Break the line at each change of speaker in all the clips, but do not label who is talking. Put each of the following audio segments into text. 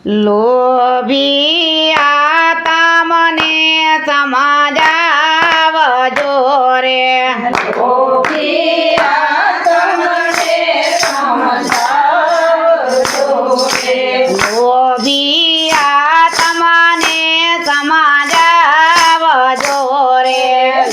લોભિયા તમને સમજાવજો રે
લોભિયા તમને સમજાવજો રે
લોભિયા તમને સમજાવજો રે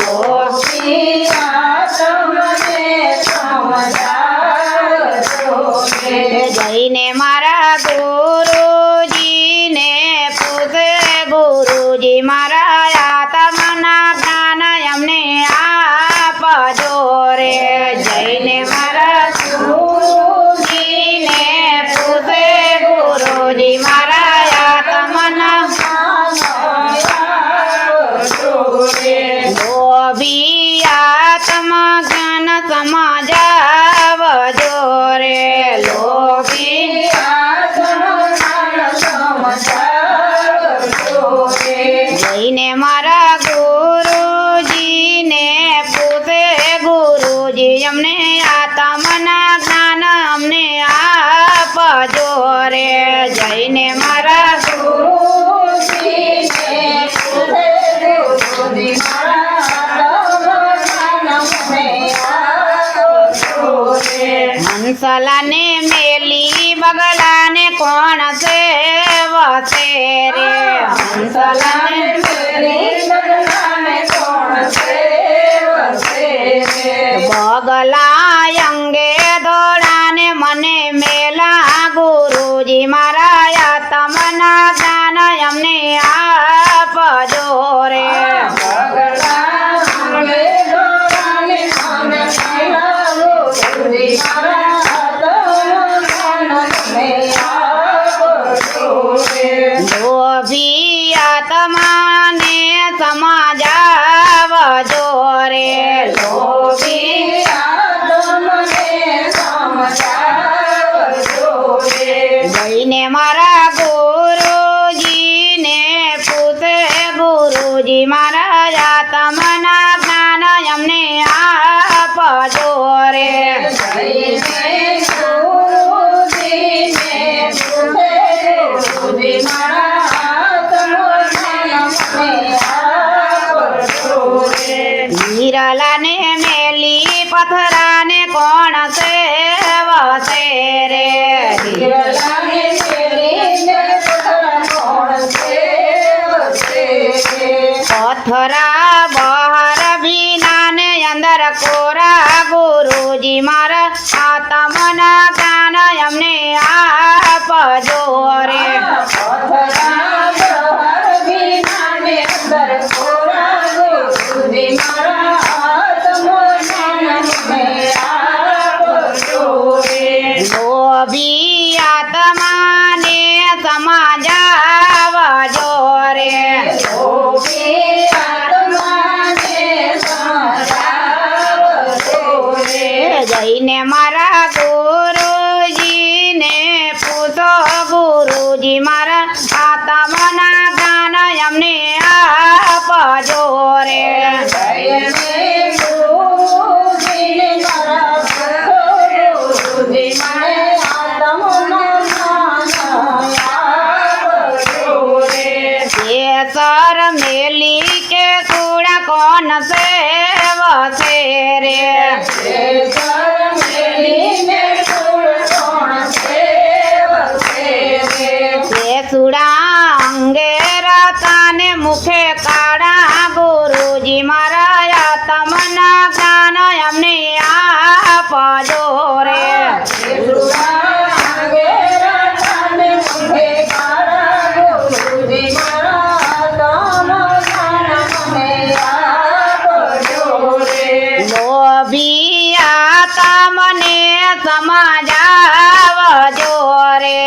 લોભિયા તમને સમજાવજો રે
જઈને મારા ગુરુજીને પૂછે ગુરુજી મારા આત્મના જ્ઞાન અમને આપજો રે જઈને મારા ગુરુજીને પૂછે ગુરુજી મારા આત્મના લોભી આત્મા જ્ઞાન સમજાવજો રે લોભી જઈને મારા ગુરુજીને પૂછે ગુરુજી અમને આત્મના જ્ઞાન અમને આપજો રે જઈને મારા હંસલાને મેલી બગલાને કોણ છે વસે રે હંસલાને બગલા અંગે દોડાને મને મેલા ગુરુજી મારા આત્મના જ્ઞાન અમને આપજો રે લોભી આત્માને સમજાવજો રે લોભી જઈને મારા ગુરુજીને પૂછે ગુરુજી મારા આત્મના જ્ઞાન અમને આપજો રે હિરલાને મેલી પથરાને કોણ છે વસે રે પથરા બહાર ભીનાને અંદર કોરા ગુરુજી મારા આત્મના જ્ઞાન અમને આપજો રે લોભી આત્માને સમજાવજો રે જઈને મારા ગુરુજીને પૂછો ગુરુજી મારા આત્મના જ્ઞાન અમને આપજો રે સર મેલી કે કુડા કોણ છે વસે રે સુડા અંગે રતાને મુખે કાળા ગુરુજી મારા આત્મના જ્ઞાન અમને આપજો રે લોભી આત્મને સમજાવજો રે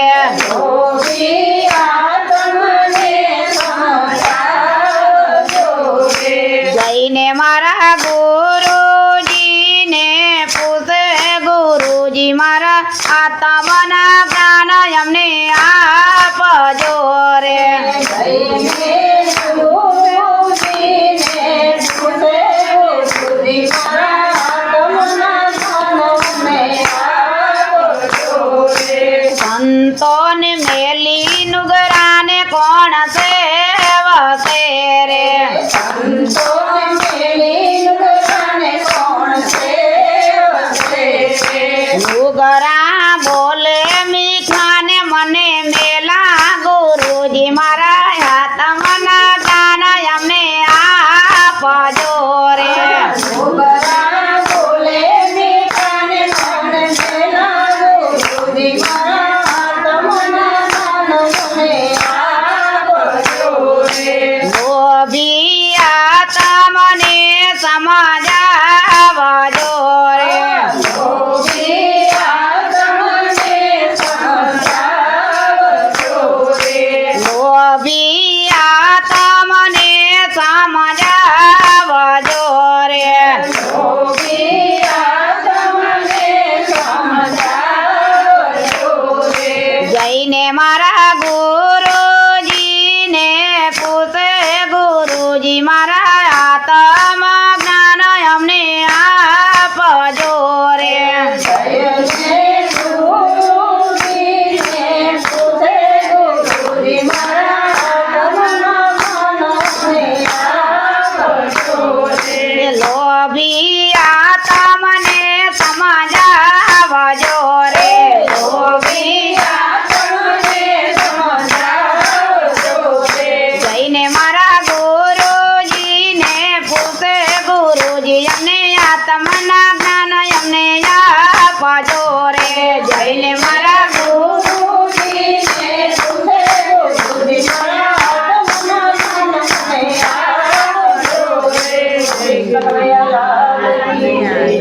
કોણ સેવશે રે
સંતોને મેલી નુગરાને કોણ સેવશે રે
નુગરા બોલે મીઠાને મને મેલા ગુરુજી મારા હાથમના જ્ઞાન અમને આપજો રે
નુગરા બોલે મીઠાને કોણ મેલા ગુરુજી મારા તમના નાનોને આપજો રે
લોભિયા તમને સમજાવજો રે
લોભિયા તમને સમજાવજો રે
લોભિયા તમને સમજાવજો રે
લોભિયા તમને સમજાવજો રે
જઈને મારા ગુરુજીને પૂછે ગુરુજી મારા આત્મ જ્ઞાન અમને આપજો રે
જયને ગુરુજીને પૂછે ગુરુજી મારા તમનો આપજો રે
લોભિયા તમને સમજાવજો રે
લોભિયા તમને સમજાવજો રે
જઈને મારા ગુરુજીને પૂછે ગુરુજી અમને આત્મના જ્ઞાન અમને આપજો રે જઈને મારા